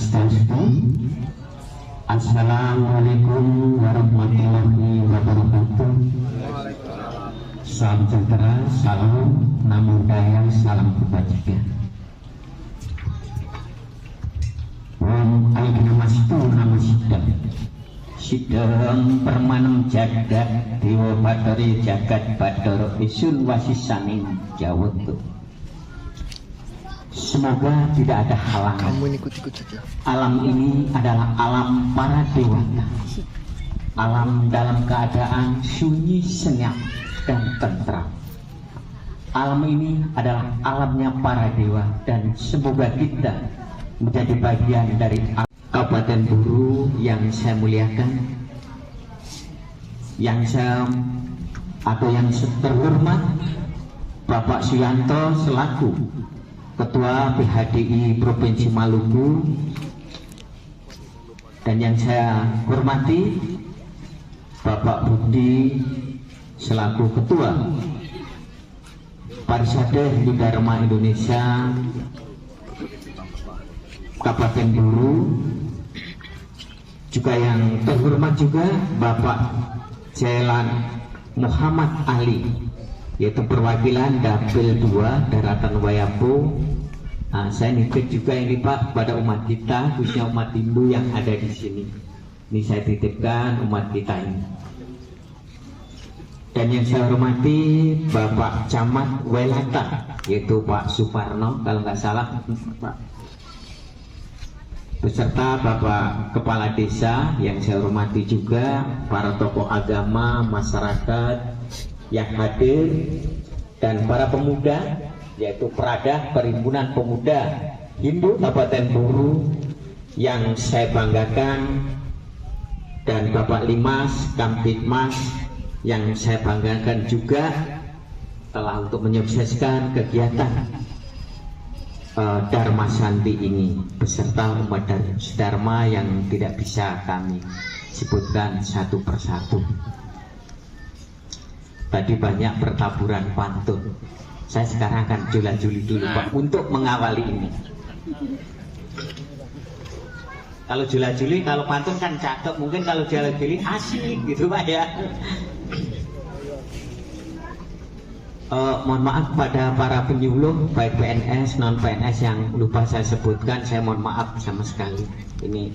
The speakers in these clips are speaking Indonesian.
Swastiastu. Assalamualaikum warahmatullahi wabarakatuh. Salam sejahtera, salam namo buddhaya, salam kebajikan. Om Aigamastu Namasidam. Sidang permanem jagat dewa batari jagat batara isun wasisaning jawata. Semoga tidak ada halangan. Kamu ikut-ikut saja. Alam ini adalah alam para dewata. Alam dalam keadaan sunyi, senyap, dan tentram. Alam ini adalah alamnya para dewa, dan semoga kita menjadi bagian dari Kabupaten Buru yang saya muliakan, yang terhormat Bapak Suyanto selaku Ketua PHDI Provinsi Maluku, dan yang saya hormati Bapak Budi selaku Ketua Parisade Hindu Dharma Indonesia Kabupaten Buru, juga yang terhormat juga Bapak Jalan Muhammad Ali, yaitu perwakilan Dapil 2 Daratan Wayambo. Saya nitip juga ini Pak pada umat kita, khususnya umat Hindu yang ada di sini. Ini saya titipkan umat kita ini. Dan yang saya hormati Bapak Camat Welata, yaitu Pak Suparno kalau nggak salah Pak, beserta Bapak Kepala Desa yang saya hormati juga, para tokoh agama, masyarakat yang hadir, dan para pemuda, yaitu Prada Perhimpunan Pemuda Hindu Kabupaten Buru yang saya banggakan, dan Bapak Limas, Kamtibmas yang saya banggakan juga telah untuk menyukseskan kegiatan Dharma Santi ini beserta umat Dharma yang tidak bisa kami sebutkan satu persatu. Tadi banyak pertaburan pantun. Saya sekarang akan jula-juli dulu Pak untuk mengawali ini. Kalau jula-juli, kalau pantun kan cakep, mungkin kalau jula-juli asik gitu Pak ya. Mohon maaf pada para penyuluh baik PNS non PNS yang lupa saya sebutkan, saya mohon maaf sama sekali. Ini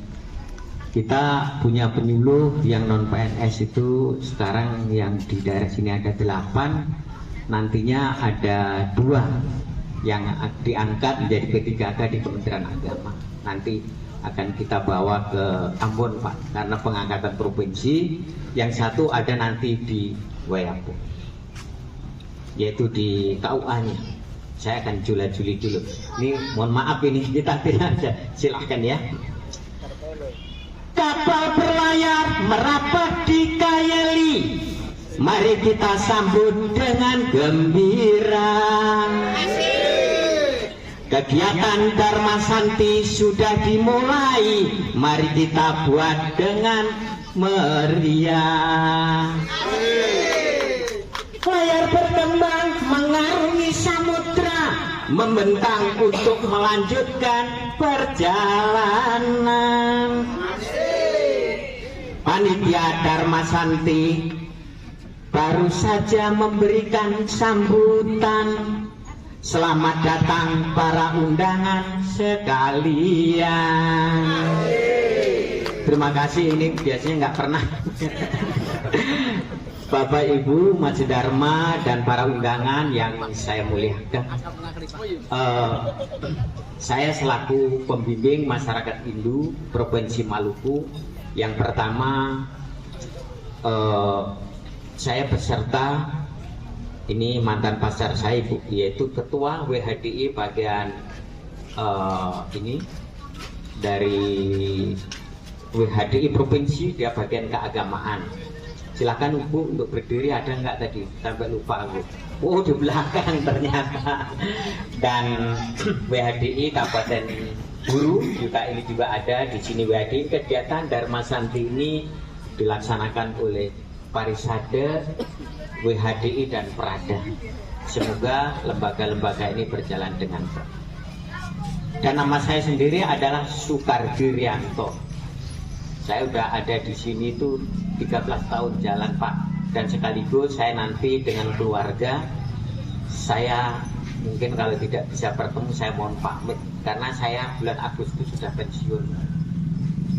kita punya penyuluh yang non PNS itu sekarang yang di daerah sini ada 8, nantinya ada 2 yang diangkat menjadi P3K di Kementerian Agama. Nanti akan kita bawa ke Ambon Pak, karena pengangkatan provinsi. Yang satu ada nanti di Wayambo, yaitu di KUA-nya. Saya akan jula-juli dulu. Ini mohon maaf ini kita tidak aja. Silahkan ya. Kapal berlayar merapat di Kayeli, mari kita sambut dengan gembira. Kegiatan Dharma Santi sudah dimulai, mari kita buat dengan meriah. Layar berkembang mengarungi samudra, membentang untuk melanjutkan perjalanan. Panitia Dharma Santi baru saja memberikan sambutan. Selamat datang para undangan sekalian. Terima kasih, ini biasanya nggak pernah. Bapak Ibu Masjid Dharma dan para undangan yang saya muliakan, saya selaku pembimbing masyarakat Hindu Provinsi Maluku, yang pertama saya beserta ini mantan pacar saya Bu, yaitu Ketua WHDI bagian ini dari WHDI Provinsi, dia bagian keagamaan. Silakan Ibu untuk berdiri, ada nggak tadi? Sampai lupa aku. Oh di belakang ternyata. Dan WHDI Kabupaten Buru juga ini juga ada di sini. WHDI kegiatan Dharma Santi ini dilaksanakan oleh Parisade, WHDI dan Prada. Semoga lembaga-lembaga ini berjalan dengan baik. Dan nama saya sendiri adalah Sukardi Rianto. Saya udah ada di sini tuh 13 tahun jalan, Pak. Dan sekaligus saya nanti dengan keluarga, saya mungkin kalau tidak bisa bertemu saya mohon pamit karena saya bulan Agustus sudah pensiun.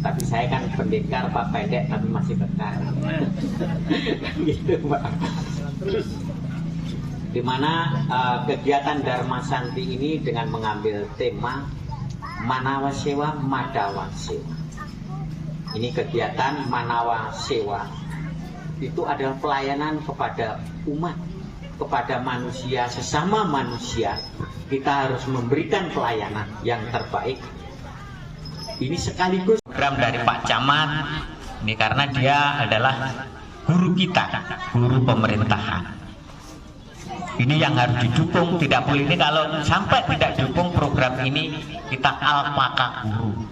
Tapi saya kan pendekar Pak, pendek tapi masih kekar. Gitu Pak. Dimana kegiatan Dharma Santi ini dengan mengambil tema Manawa Sewa Madawa Sewa. Ini kegiatan Manawa Sewa itu adalah pelayanan kepada umat, kepada manusia, sesama manusia. Kita harus memberikan pelayanan yang terbaik. Ini sekaligus program dari Pak Camat ini karena dia adalah guru kita, guru pemerintahan. Ini yang harus didukung, tidak boleh ini kalau sampai tidak dukung program ini kita alpaka guru.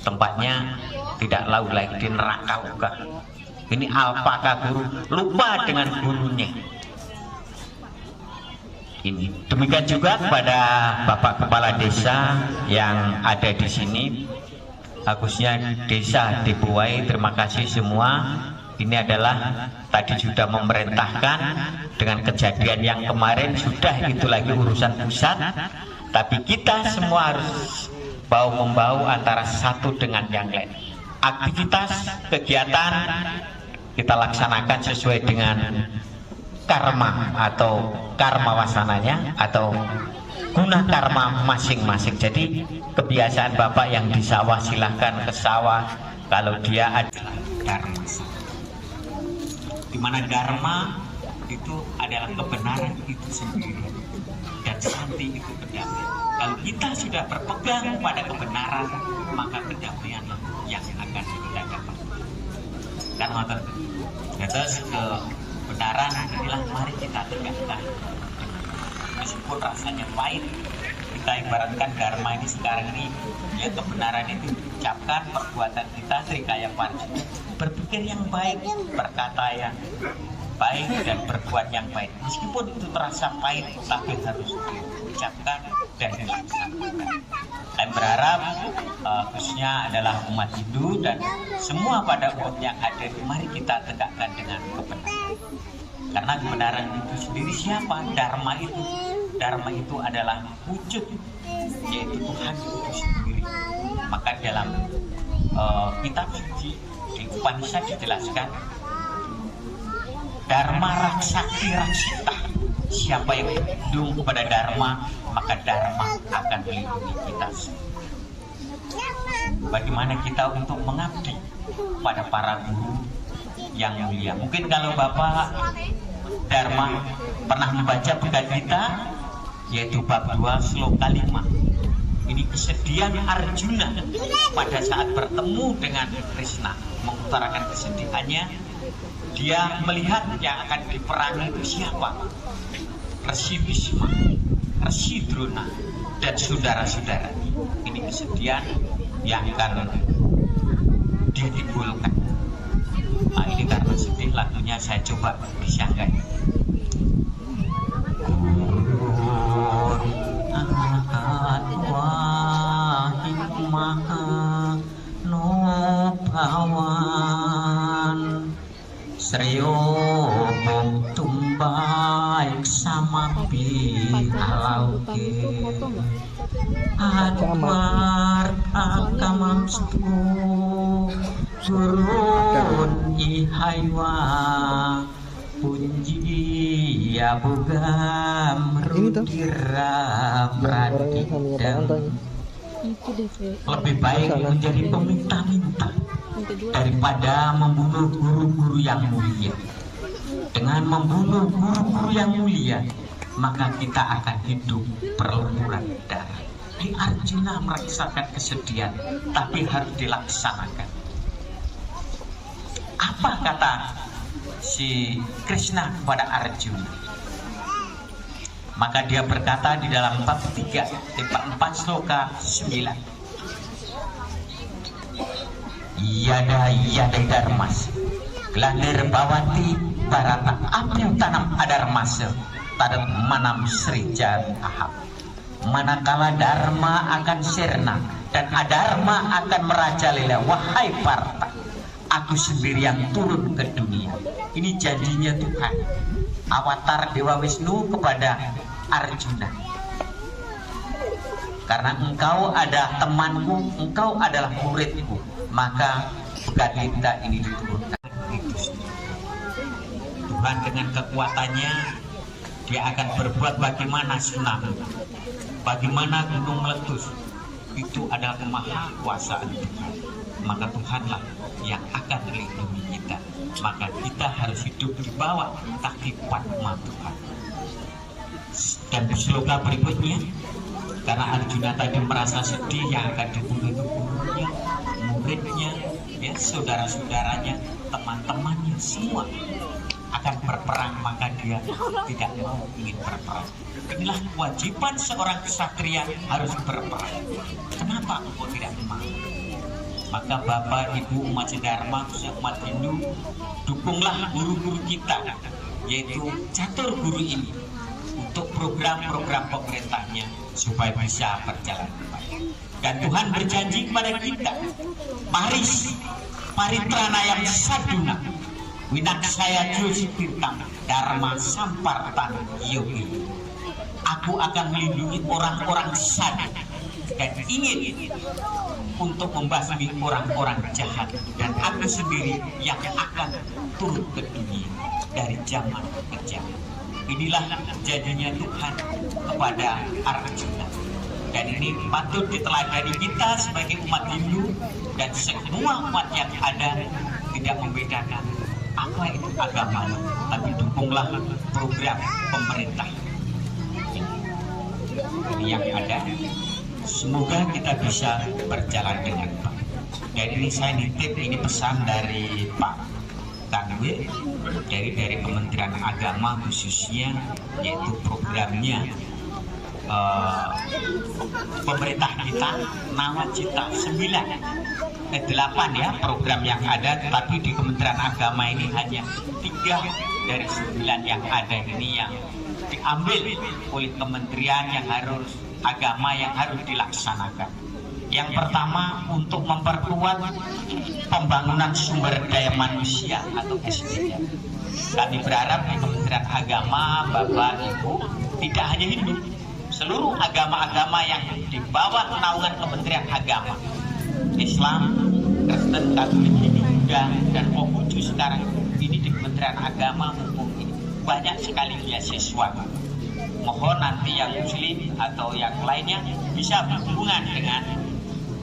Tempatnya tidak lau lagi di neraka juga. Ini alpaka guru, lupa dengan gurunya. Ini demikian juga kepada Bapak Kepala Desa yang ada di sini, khususnya Desa Dibuai. Terima kasih semua. Ini adalah tadi sudah memerintahkan dengan kejadian yang kemarin sudah itu lagi urusan pusat, tapi kita semua harus bau-membau antara satu dengan yang lain. Aktivitas kegiatan kita laksanakan sesuai dengan karma atau karma wasananya atau guna karma masing-masing. Jadi kebiasaan Bapak yang di sawah silahkan ke sawah kalau dia adalah dharma, di mana dharma itu adalah kebenaran itu sendiri dan santi itu kedamaian. Kalau kita sudah berpegang pada kebenaran, maka kedamaian yang akan kita dapat. Karena terus kebenaran inilah mari kita tegakkan. Meskipun rasanya pahit, kita ibaratkan dharma ini sekarang ini, ya kebenaran itu diucapkan, perbuatan kita trikaya parju, berpikir yang baik, berkata yang baik dan berbuat yang baik. Meskipun itu terasa pahit, tapi harus diucapkan dan dilaksanakan. Saya berharap khususnya adalah umat Hindu dan semua pada umumnya ada, mari kita tegakkan dengan kebenaran. Karena kebenaran itu sendiri siapa? Dharma itu. Dharma itu adalah wujud, yaitu Tuhan itu sendiri. Maka dalam kitab suci di Upanishad dijelaskan, Dharma Raksakti Raksita. Siapa yang berlindung kepada Dharma, maka Dharma akan melindungi kita. Bagaimana kita untuk mengabdi pada para guru yang mulia? Mungkin kalau Bapak Dharma pernah membaca Bhagavad Gita, yaitu bab 2 sloka 5. Ini kesedihan Arjuna pada saat bertemu dengan Krishna, mengutarakan kesedihannya. Dia melihat yang akan diperangi itu siapa? Resi Bhisma, Resi Drona, dan saudara-saudara. Ini kesedihan yang akan dia timbulkan. Nah, ini karena sedih, lagunya saya coba disanggai. Srio tumbaik sama bihalauke adwar akamam stu surun ihaiwa punji ya bugam rudira pradidam. Lebih baik menjadi peminta-minta daripada membunuh guru-guru yang mulia. Dengan membunuh guru-guru yang mulia, maka kita akan hidup berlumuran darah. Di Arjuna merasakan kesedihan, tapi harus dilaksanakan. Apa kata si Krishna kepada Arjuna? Maka dia berkata di dalam bab 3, bab 4 sloka 9. Yada dharmas Glander bawati barata Apu tanam adarmasa Tadat manam srijan ahap manakala dharma akan sirna dan adharma akan merajalela. Wahai Partha, aku sendiri yang turun ke dunia. Ini janjinya Tuhan, avatar Dewa Wisnu kepada Arjuna. Karena engkau ada temanku, engkau adalah muridku, maka Begadinta ini diturunkan. Tuhan dengan kekuatannya, dia akan berbuat bagaimana tsunami, bagaimana gunung meletus. Itu adalah kemahakuasaan Tuhan. Maka Tuhanlah yang akan melindungi kita. Maka kita harus hidup di bawah kaki Padma Tuhan. Dan di sloka berikutnya, karena Arjuna tadi merasa sedih, yang akan dibunuh itu gurunya, muridnya, ya, saudara-saudaranya, teman-temannya, semua akan berperang, maka dia tidak mau ingin berperang. Inilah kewajiban seorang ksatria, harus berperang. Kenapa engkau tidak mau? Maka Bapak, Ibu, umat Dharma, khususnya umat Hindu, dukunglah guru-guru kita, yaitu catur guru ini, untuk program-program pemerintahnya supaya bisa berjalan baik. Dan Tuhan berjanji kepada kita, paritranayam saduna, winaksaya jositirtam, dharma sampartan yogi. Aku akan melindungi orang-orang sadar dan ingin untuk membasmi orang-orang jahat, dan aku sendiri yang akan turun ke dunia dari zaman ke zaman. Inilah janjinya Tuhan kepada Arjuna, dan ini patut diteladani kita sebagai umat Hindu dan semua umat yang ada, tidak membedakan apa itu agama, tapi dukunglah program pemerintah ini yang ada. Semoga kita bisa berjalan dengan baik. Dan ini saya nitip, ini pesan dari Pak Kanwil, dari Kementerian Agama khususnya, yaitu programnya pemerintah kita, Nawacita 8 ya program yang ada, tetapi di Kementerian Agama ini hanya 3 dari 9 yang ada ini yang diambil oleh kementerian yang harus agama yang harus dilaksanakan. Yang pertama, untuk memperkuat pembangunan sumber daya manusia atau SDM. Kami berharap di Kementerian Agama, Bapak Ibu, tidak hanya Hindu, seluruh agama-agama yang di bawah naungan Kementerian Agama, Islam, Kristen, Katolik, Hindu, Buddha, dan Konghucu sekarang ini di Kementerian Agama mumpung ini banyak sekali beasiswa. Mohon nanti yang Muslim atau yang lainnya bisa berhubungan dengan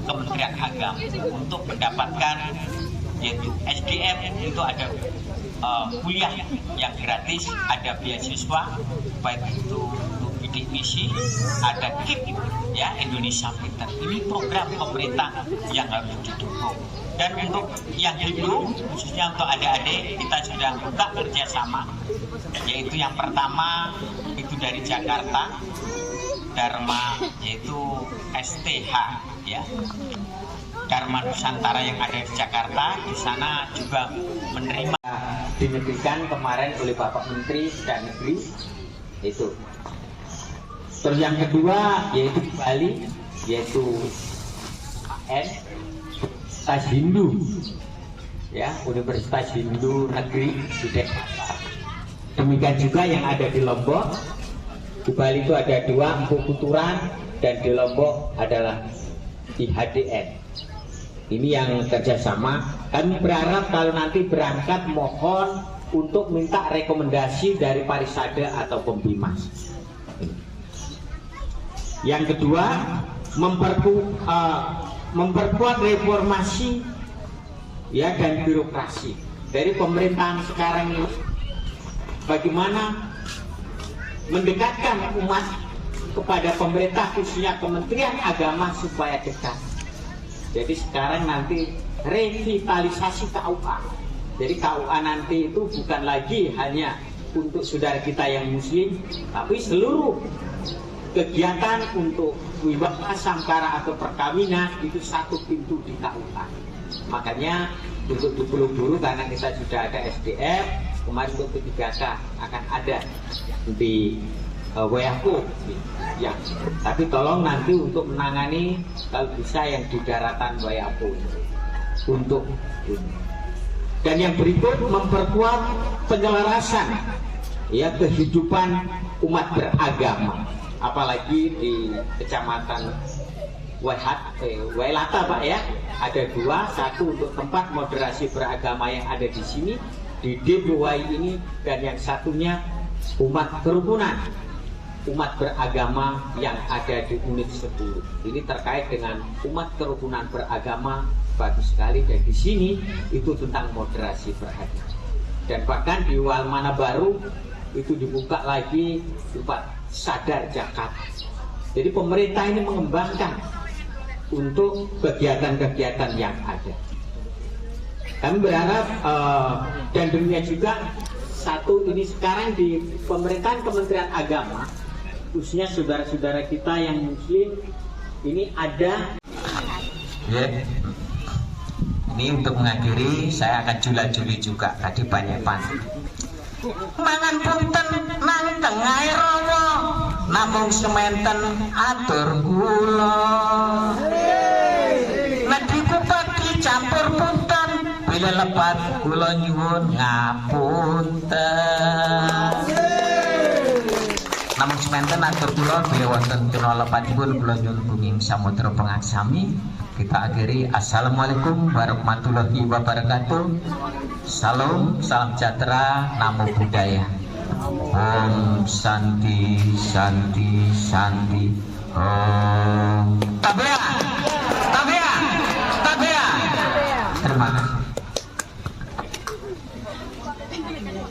Kementerian Agama untuk mendapatkan, yaitu SDM, itu ada kuliah yang gratis, ada beasiswa, baik itu untuk bidik misi, ada KIP ya, Indonesia Pintar. Ini program pemerintah yang harus didukung. Dan untuk yang Hindu, khususnya untuk adik-adik, kita sudah buka kerjasama, yaitu yang pertama itu dari Jakarta, Dharma, yaitu STH ya, Dharma Nusantara yang ada di Jakarta. Di sana juga menerima, dinegerikan kemarin oleh Bapak Menteri dan Negeri itu. Terus yang kedua yaitu di Bali, yaitu AN Universitas Hindu ya, Universitas Hindu Negeri di Denpasar. Demikian juga yang ada di Lombok. Di Bali itu ada 2, Empu Puturan, dan di Lombok adalah IHDN. Ini yang kerjasama. Kami berharap kalau nanti berangkat, mohon untuk minta rekomendasi dari Parisada atau Pembimas. Yang kedua, memperkuat reformasi ya dan birokrasi dari pemerintahan sekarang ini. Bagaimana mendekatkan umat kepada pemerintah, khususnya Kementerian Agama, supaya dekat. Jadi sekarang nanti revitalisasi KUA. Jadi KUA nanti itu bukan lagi hanya untuk saudara kita yang Muslim, tapi seluruh kegiatan untuk wibawa sangkara atau perkawinan itu satu pintu di KUA. Makanya untuk 20 guru, karena kita sudah ada SDM, kemarin untuk 3K akan ada di WFO ya. Tapi tolong nanti untuk menangani kalau bisa yang di daratan WFO untuk ini. Dan yang berikut memperkuat penyelarasan ya kehidupan umat beragama, apalagi di kecamatan Wailata Pak ya, ada 2, satu untuk tempat moderasi beragama yang ada di sini di DBY ini, dan yang satunya umat kerukunan umat beragama yang ada di unit 10. Ini terkait dengan umat kerukunan beragama, bagus sekali, dan di sini itu tentang moderasi beragama. Dan bahkan di Walmana Baru itu dibuka lagi tempat sadar Jakarta. Jadi pemerintah ini mengembangkan untuk kegiatan-kegiatan yang ada. Kami berharap dan demikian juga satu ini sekarang di pemerintahan Kementerian Agama, khususnya saudara-saudara kita yang Muslim ini ada. Ya. Ini untuk mengakhiri, saya akan jula-juli juga. Tadi banyak panti. Mangan punten nang tengah rawa, namung sementen atur kula. Nek dikupat dicampur punten, bila lepat kula nyuwun ngapunten. Namung sementen atur kula, bila wonten tuna lepatipun kula nyuwun bumi samudra pengaksami. Kita akhiri, assalamualaikum warahmatullahi wabarakatuh. Salam, salam sejahtera, namo buddhaya. Om Santi Santi Santi. Om Tabea, Tabea, Tabea. Terima kasih.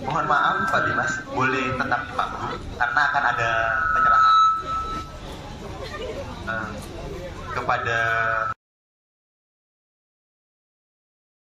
Mohon maaf Pak Dimas, boleh tetap di panggung karena akan ada penyerahan kepada